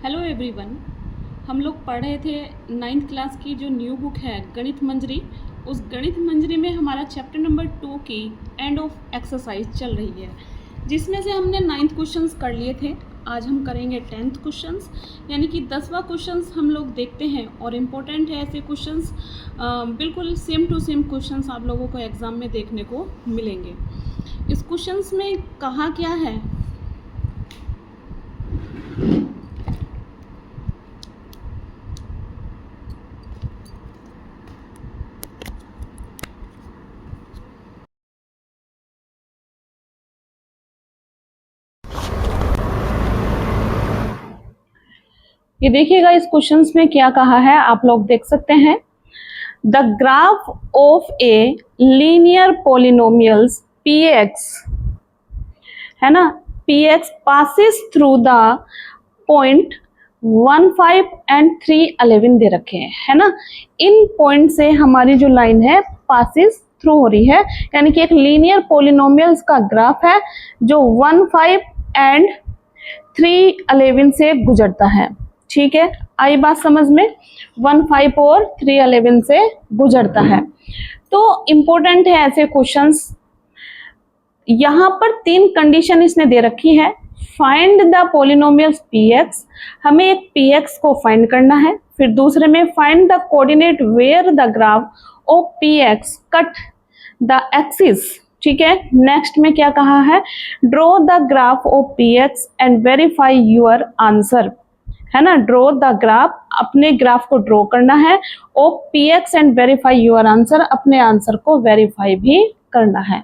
Hello everyone. हम लोग पढ़ रहे थे 9th क्लास की जो न्यू बुक है गणित मंजरी। उस गणित मंजरी में हमारा चैप्टर नंबर 2 की एंड ऑफ एक्सरसाइज चल रही है, जिसमें से हमने 9th क्वेश्चंस कर लिए थे। आज हम करेंगे 10th क्वेश्चंस, यानी कि 10वां क्वेश्चंस हम लोग देखते हैं। और इम्पोर्टेंट है ऐसे क्वेश्चंस, बिल्कुल सेम टू सेम क्वेश्चंस आप लोगों को एग्ज़ाम में देखने को मिलेंगे। इस क्वेश्चंस में कहा क्या है, ये देखिएगा इस क्वेश्चंस में क्या कहा है, आप लोग देख सकते हैं। The graph of a linear polynomials px, है ना, px passes through the point 1, 5 and 3, 11 दे रखे हैं, है ना। इन पॉइंट से हमारी जो लाइन है पासिस थ्रू हो रही है, यानी कि एक लीनियर पोलिनोमियल्स का ग्राफ है जो 1, 5 एंड 3, 11 से गुजरता है। ठीक है, आई बात समझ में। 1, 5 और 3, 11 से गुजरता है। तो इम्पोर्टेंट है ऐसे क्वेश्चंस। यहाँ पर 3 कंडीशन इसने दे रखी है। फाइंड द पोलिनोमियल्स px, हमें एक px को फाइंड करना है। फिर दूसरे में find the coordinate where the graph of px cut the axis. ठीक है, नेक्स्ट में क्या कहा है, draw the graph of px and verify your answer, है ना। ड्रॉ द ग्राफ, अपने ग्राफ को ड्रॉ करना है, और px and verify your answer, अपने आंसर को वेरीफाई भी करना है।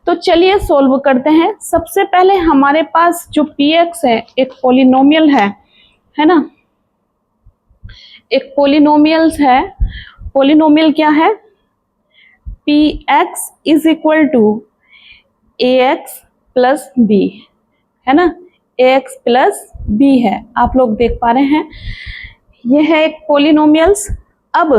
तो चलिए सोल्व करते हैं। सबसे पहले हमारे पास जो px है एक पोलिनोमियल है ना, एक पोलिनोमियल्स है। पोलिनोमियल क्या है, px is equal to ax plus b, है ना। ax प्लस b है, आप लोग देख पा रहे हैं, यह है एक पोलिनोमियल्स। अब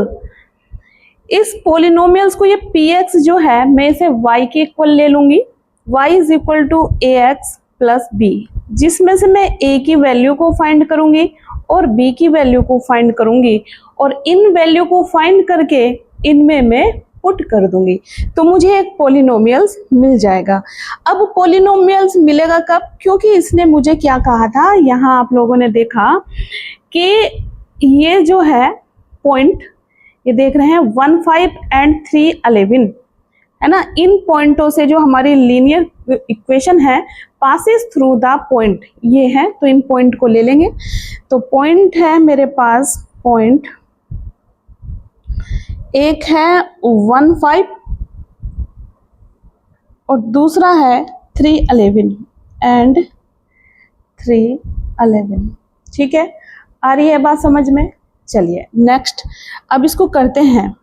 इस पोलिनोमियल्स को, ये px जो है, मैं इसे y के इक्वल ले लूंगी। y is equal to ax plus b, जिसमें से मैं a की वैल्यू को फाइंड करूंगी और b की वैल्यू को फाइंड करूंगी, और इन वैल्यू को फाइंड करके इनमें मैं पुट कर दूंगी, तो मुझे एक पोलिनोमियल्स मिल जाएगा। अब पोलिनोमियल्स मिलेगा कब, क्योंकि इसने मुझे क्या कहा था, यहाँ आप लोगों ने देखा कि ये जो है पॉइंट, ये देख रहे हैं 1, 5 एंड 3, 11, है ना। इन पॉइंटों से जो हमारी लीनियर इक्वेशन है पासिस थ्रू द पॉइंट, ये है, तो इन पॉइंट को ले लेंगे। तो पॉइंट है मेरे पास, पॉइंट एक है 1, 5 और दूसरा है 3, 11 एंड 3, 11। ठीक है, आ रही है बात समझ में। चलिए नेक्स्ट, अब इसको करते हैं।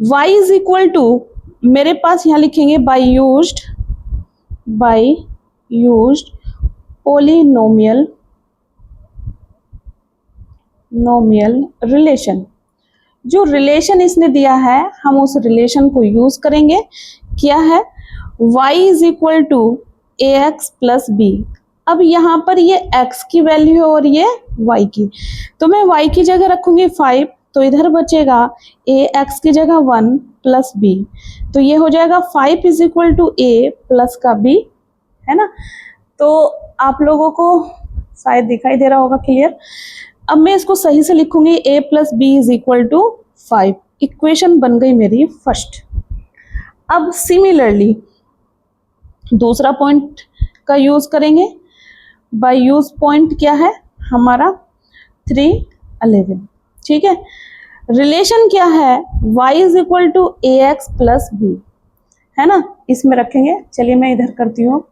y इज इक्वल टू, मेरे पास यहाँ लिखेंगे बाई यूज्ड पोलिनोमियल रिलेशन। जो रिलेशन इसने दिया है हम उस रिलेशन को यूज करेंगे। क्या है, y is equal to ax plus b। अब यहाँ पर ये x की वैल्यू है और ये y की, तो मैं y की जगह रखूंगी 5, तो इधर बचेगा ax की जगह 1 प्लस b, तो ये हो जाएगा 5 is equal to a plus का b, है ना। तो आप लोगों को शायद दिखाई दे रहा होगा क्लियर। अब मैं इसको सही से लिखूंगी, a plus b is equal to 5। Equation बन गई मेरी फर्स्ट। अब सिमिलरली दूसरा पॉइंट का यूज करेंगे। बाय यूज पॉइंट क्या है हमारा, 3, 11। ठीक है, रिलेशन क्या है, y is equal to ax plus b, है ना, इसमें रखेंगे। चलिए मैं इधर करती हूँ।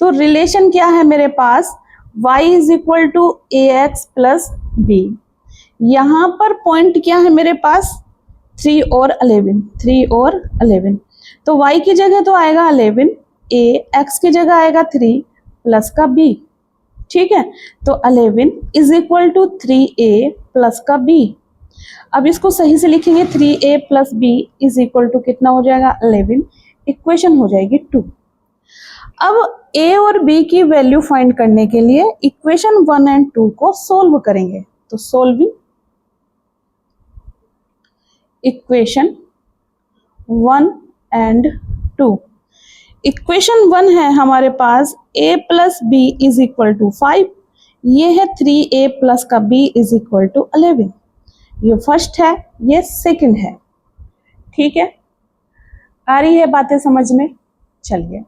तो रिलेशन क्या है मेरे पास, y is equal to ax plus b। यहाँ पर पॉइंट क्या है मेरे पास, 3 और 11, तो y की जगह तो आएगा 11, x की जगह आएगा 3 प्लस का b। ठीक है, तो 11 is equal to 3a plus का b। अब इसको सही से लिखेंगे, 3a plus b is equal to कितना हो जाएगा, 11। इक्वेशन हो जाएगी 2। अब a और b की वैल्यू फाइंड करने के लिए इक्वेशन 1 एंड 2 को सोल्व करेंगे। तो सोल्विंग इक्वेशन 1 एंड 2। इक्वेशन 1 है हमारे पास a plus B is equal to 5, ये है 3a प्लस का b इज इक्वल टू 11। ये फर्स्ट है, ये सेकंड है। ठीक है, आ रही है बातें समझ में? चलिए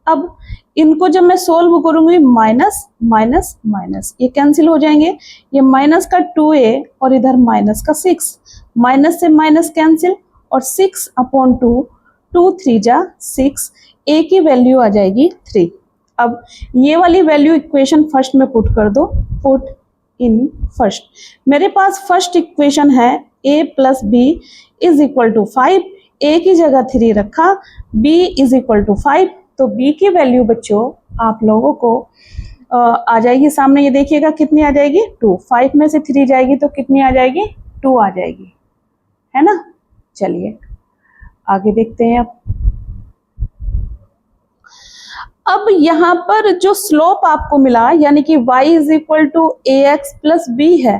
अब इनको जब मैं सोल्व करूंगी, माइनस माइनस माइनस ये कैंसिल हो जाएंगे, ये माइनस का 2a और इधर माइनस का 6, माइनस से माइनस कैंसिल और 6 अपॉन 2, 2 3 जा 6, a की वैल्यू आ जाएगी 3। अब ये वाली वैल्यू इक्वेशन फर्स्ट में पुट कर दो, पुट इन फर्स्ट। मेरे पास फर्स्ट इक्वेशन है a plus B is equal to 5, a की जगह 3 रखा, b इज इक्वल टू 5, तो b की वैल्यू बच्चों आप लोगों को आ जाएगी सामने, ये देखिएगा कितनी आ जाएगी 2, 5 में से 3 जाएगी तो कितनी आ जाएगी 2 आ जाएगी, है ना। चलिए आगे देखते हैं। अब यहाँ पर जो स्लोप आपको मिला यानी कि y is equal to A X plus B है,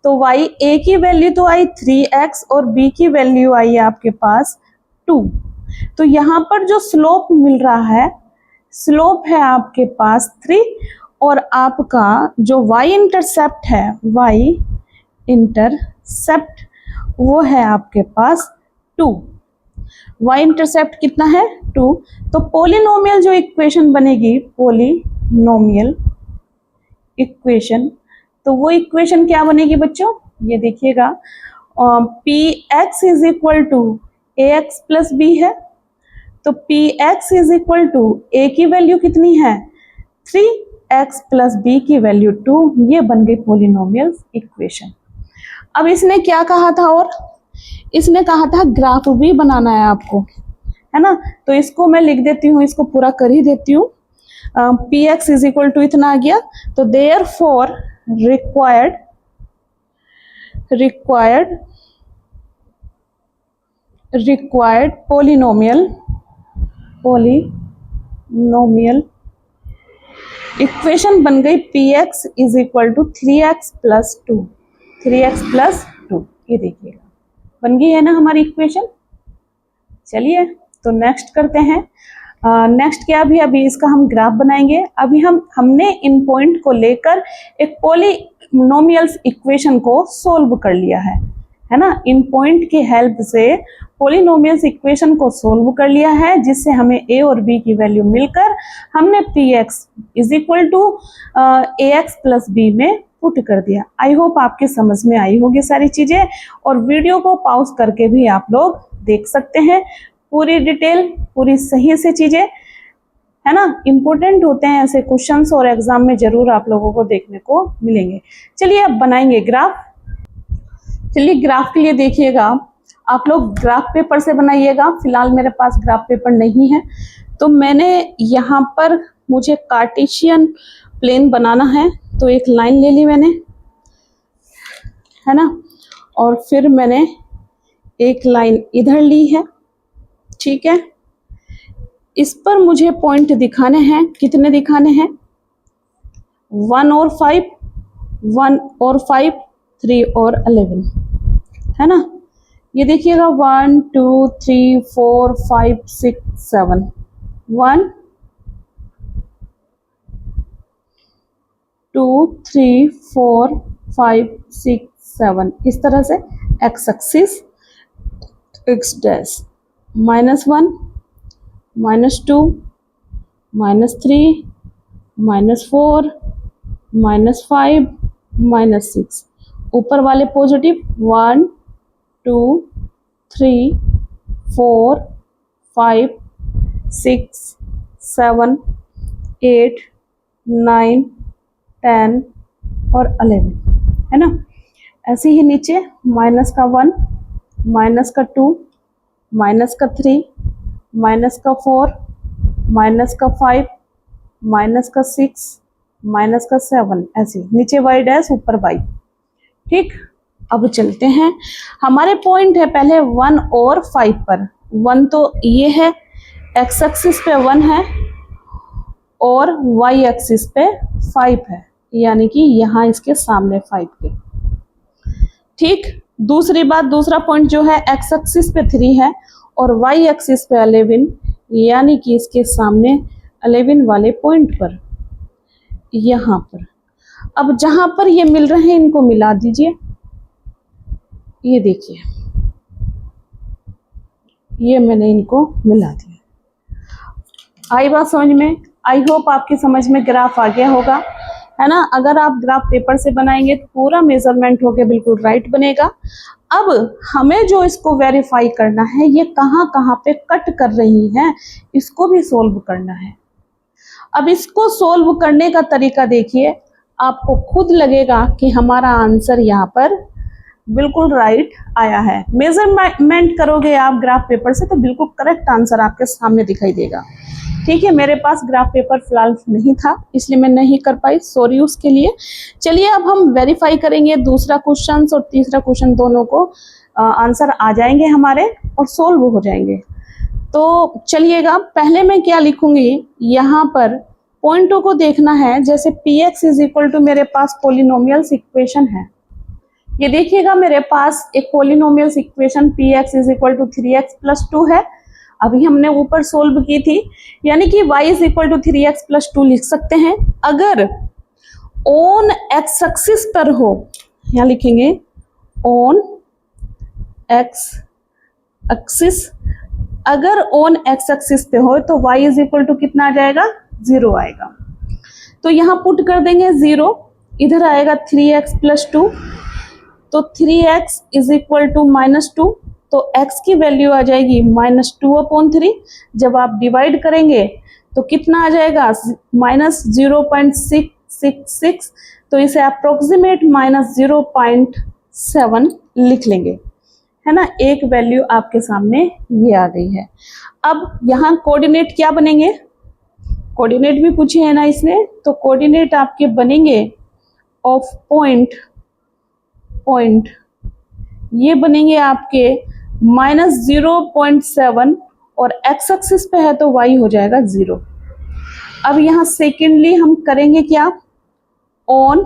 तो y a की वैल्यू तो आई 3x और b की वैल्यू आई आपके पास 2। तो यहाँ पर जो स्लोप मिल रहा है, स्लोप है आपके पास 3 और आपका जो y इंटरसेप्ट है, y इंटरसेप्ट वो है आपके पास 2। y इंटरसेप्ट कितना है 2। तो पोलिनोमियल जो इक्वेशन बनेगी, पोलिनोमियल इक्वेशन, तो वो इक्वेशन क्या बनेगी बच्चों, ये देखिएगा P X is equal to A X plus B है, तो P X is equal to A की वैल्यू कितनी है 3x प्लस बी की वैल्यू 2, ये बन गई पोलिनोमियल इक्वेशन। अब इसने क्या कहा था, और इसने कहा था ग्राफ भी बनाना है आपको, है ना। तो इसको मैं लिख देती हूँ, इसको पूरा कर ही देती हूँ। P X is equal to इतना आ गया, तो therefore required polynomial equation बन गई P X is equal to 3x plus 2, 3x plus 2, ये देखिएगा बन गई है ना हमारी इक्वेशन। चलिए तो नेक्स्ट करते हैं। नेक्स्ट क्या, अभी इसका हम ग्राफ बनाएंगे। अभी हमने इन पॉइंट को लेकर एक पोलिनोमियल्स इक्वेशन को सोल्व कर लिया है ना। इन पॉइंट की हेल्प से पोलिनोमियल्स इक्वेशन को सोल्व कर लिया है, जिससे हमें a और b की वैल्यू मिलकर हमने px is equal to ax plus b में पुट कर दिया। आई होप आपके समझ में आई होगी सारी चीजें, और वीडियो को पॉज करके भी आप लोग देख सकते हैं पूरी डिटेल, पूरी सही से चीजें, है ना। इंपॉर्टेंट होते हैं ऐसे क्वेश्चंस और एग्जाम में जरूर आप लोगों को देखने को मिलेंगे। चलिए अब बनाएंगे ग्राफ। चलिए ग्राफ के लिए देखिएगा, आप लोग ग्राफ पेपर से बनाइएगा। फिलहाल मेरे पास ग्राफ पेपर नहीं है, तो मैंने यहाँ पर मुझे कार्टेशियन प्लेन बनाना है, तो एक लाइन ले ली मैंने, है ना, और फिर मैंने एक लाइन इधर ली है। ठीक है, इस पर मुझे पॉइंट दिखाने हैं। कितने दिखाने हैं, 1 और 5, 1 और 5, 3 और 11, है ना। ये देखिएगा 1 2 3 4 5 6 7, 1 2 3 4 5 6 7, इस तरह से एक्स एक्सिस, एक्स डैश, -1 -2 -3 -4 -5 -6, ऊपर वाले पॉजिटिव 1 2 3 4 5 6 7 8 9 10 और 11, है ना। ऐसे ही नीचे -1 -2 -3 -4 -5 -6 -7, ऐसे नीचे y डैश ऊपर y। ठीक, अब चलते हैं। हमारे पॉइंट है पहले 1 और 5 पर। 1 तो ये है, एक्स एक्सिस पे 1 है, और वाई एक्सिस पे 5 है, यानी कि यहाँ इसके सामने 5 के। ठीक, दूसरी बात, दूसरा पॉइंट जो है एक्स एक्सिस पे 3 है और वाई एक्सिस पे 11, यानी कि इसके सामने 11 वाले पॉइंट पर, यहाँ पर। अब जहां पर ये मिल रहे हैं इनको मिला दीजिए। ये देखिए, ये मैंने इनको मिला दिया। आई बात समझ में? आई होप आपकी समझ में ग्राफ आ गया होगा, है ना। अगर आप ग्राफ पेपर से बनाएंगे तो पूरा मेजरमेंट होके बिल्कुल राइट बनेगा। अब हमें जो इसको वेरीफाई करना है, ये कहाँ कहाँ पे कट कर रही हैं, इसको भी सोल्व करना है। अब इसको सोल्व करने का तरीका देखिए, आपको खुद लगेगा कि हमारा आंसर यहाँ पर बिल्कुल राइट आया है। मेजरमेंट करोगे आप ग्राफ पेपर से तो बिल्कुल करेक्ट आंसर आपके सामने दिखाई देगा। ठीक है, मेरे पास ग्राफ पेपर फिलहाल नहीं था इसलिए मैं नहीं कर पाई, सॉरी उसके लिए। चलिए अब हम वेरीफाई करेंगे दूसरा क्वेश्चन और तीसरा क्वेश्चन, दोनों को आंसर आ जाएंगे हमारे और सोल्व हो जाएंगे। तो चलिएगा, पहले मैं क्या लिखूंगी, यहाँ पर पॉइंटों को देखना है। जैसे px इज इक्वल टू, मेरे पास पोलिनोमियल्स इक्वेशन है। ये देखिएगा मेरे पास एक polynomials equation px is equal to 3x plus 2 है। अभी हमने ऊपर सोल्व की थी, यानी कि y is equal to 3x plus 2 लिख सकते हैं। अगर ऑन एक्स एक्सिस पर हो, यहाँ लिखेंगे ऑन एक्स एक्सिस, अगर ऑन एक्स एक्सिस पे हो तो y इज इक्वल टू कितना आ जाएगा, 0 आएगा। तो यहाँ पुट कर देंगे 0, इधर आएगा 3x प्लस 2, तो 3x इज इक्वल टू -2, तो x की वैल्यू आ जाएगी -2/3। जब आप डिवाइड करेंगे तो कितना आ जाएगा, -0.666, तो इसे अप्रोक्सीमेट -0.7 लिख लेंगे, है ना। एक वैल्यू आपके सामने ये आ गई है। अब यहाँ कोऑर्डिनेट क्या बनेंगे, कोऑर्डिनेट भी पूछे है ना इसने, तो कोऑर्डिनेट आपके बनेंगे ऑफ पॉइंट, ये बनेंगे आपके -0.7 और एक्स एक्सिस पे है तो y हो जाएगा 0। अब यहाँ सेकेंडली हम करेंगे क्या, ऑन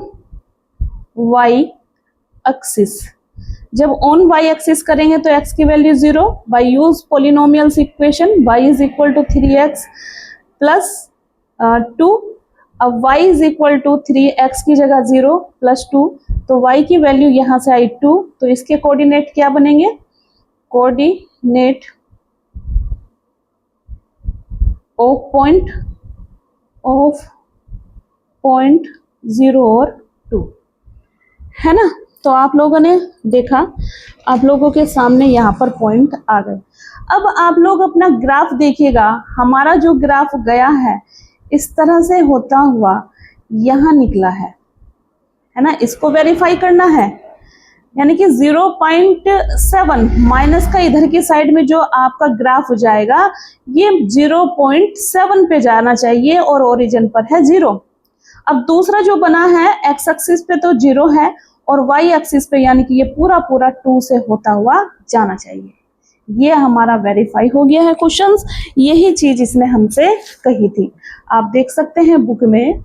y एक्सिस। जब ऑन y एक्सिस करेंगे तो x की value 0, by use polynomials equation y is equal to 3x plus 2। अब y is equal to 3x की जगह 0 प्लस 2, तो y की वैल्यू यहाँ से आई 2, तो इसके कोऑर्डिनेट क्या बनेंगे, कोऑर्डिनेट ऑफ पॉइंट 0 और 2, है ना। तो आप लोगों ने देखा, आप लोगों के सामने यहाँ पर पॉइंट आ गए। अब आप लोग अपना ग्राफ देखिएगा, हमारा जो ग्राफ गया है इस तरह से होता हुआ यहाँ निकला है ना। इसको वेरीफाई करना है, यानी कि 0.7 माइनस का इधर की साइड में जो आपका ग्राफ जाएगा ये 0.7 पे जाना चाहिए और ओरिजिन पर है 0। अब दूसरा जो बना है एक्स एक्सिस पे तो 0 है और वाई एक्सिस पे, यानी कि ये पूरा 2 से होता हुआ जाना चाहिए। ये हमारा वेरीफाई हो गया है क्वेश्चंस। यही चीज इसने हमसे कही थी, आप देख सकते हैं बुक में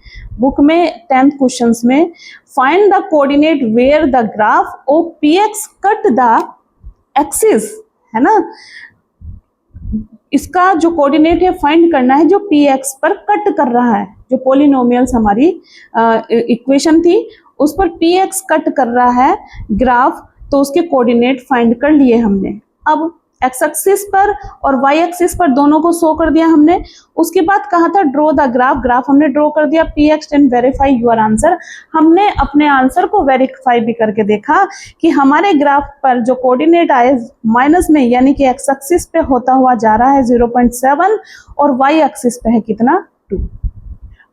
10th क्वेश्चंस में, find the coordinate where the graph of px cut the axis, है ना। इसका जो कोऑर्डिनेट है फाइंड करना है जो px पर कट कर रहा है, जो पोलिनोमियल्स हमारी इक्वेशन थी उस पर px कट कर रहा है ग्राफ, तो उसके कोऑर्डिनेट फाइंड कर लिए हमने। अब एक्स एक्सिस पर और वाई एक्सिस पर दोनों को शो कर दिया हमने। उसके बाद कहा था ड्रॉ द ग्राफ हमने ड्रॉ कर दिया। px and verify your answer, हमने अपने आंसर को वेरीफाई भी करके देखा कि हमारे ग्राफ पर जो कोऑर्डिनेट आए माइनस में, यानी कि एक्स एक्सिस पे होता हुआ जा रहा है 0.7 और वाई एक्सिस पे है कितना, 2।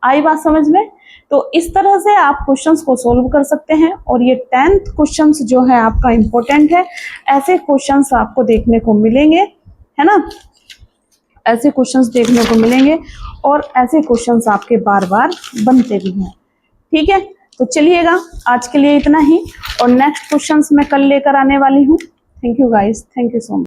आई बात समझ में? तो इस तरह से आप क्वेश्चंस को सोल्व कर सकते हैं और ये 10th क्वेश्चंस जो है आपका इम्पोर्टेंट है। ऐसे क्वेश्चंस आपको देखने को मिलेंगे, है ना, ऐसे क्वेश्चंस देखने को मिलेंगे और ऐसे क्वेश्चंस आपके बार बार बनते भी हैं। ठीक है, तो चलिएगा आज के लिए इतना ही और नेक्स्ट क्वेश्चंस मैं कल लेकर आने वाली हूँ। Thank you guys, thank you so much.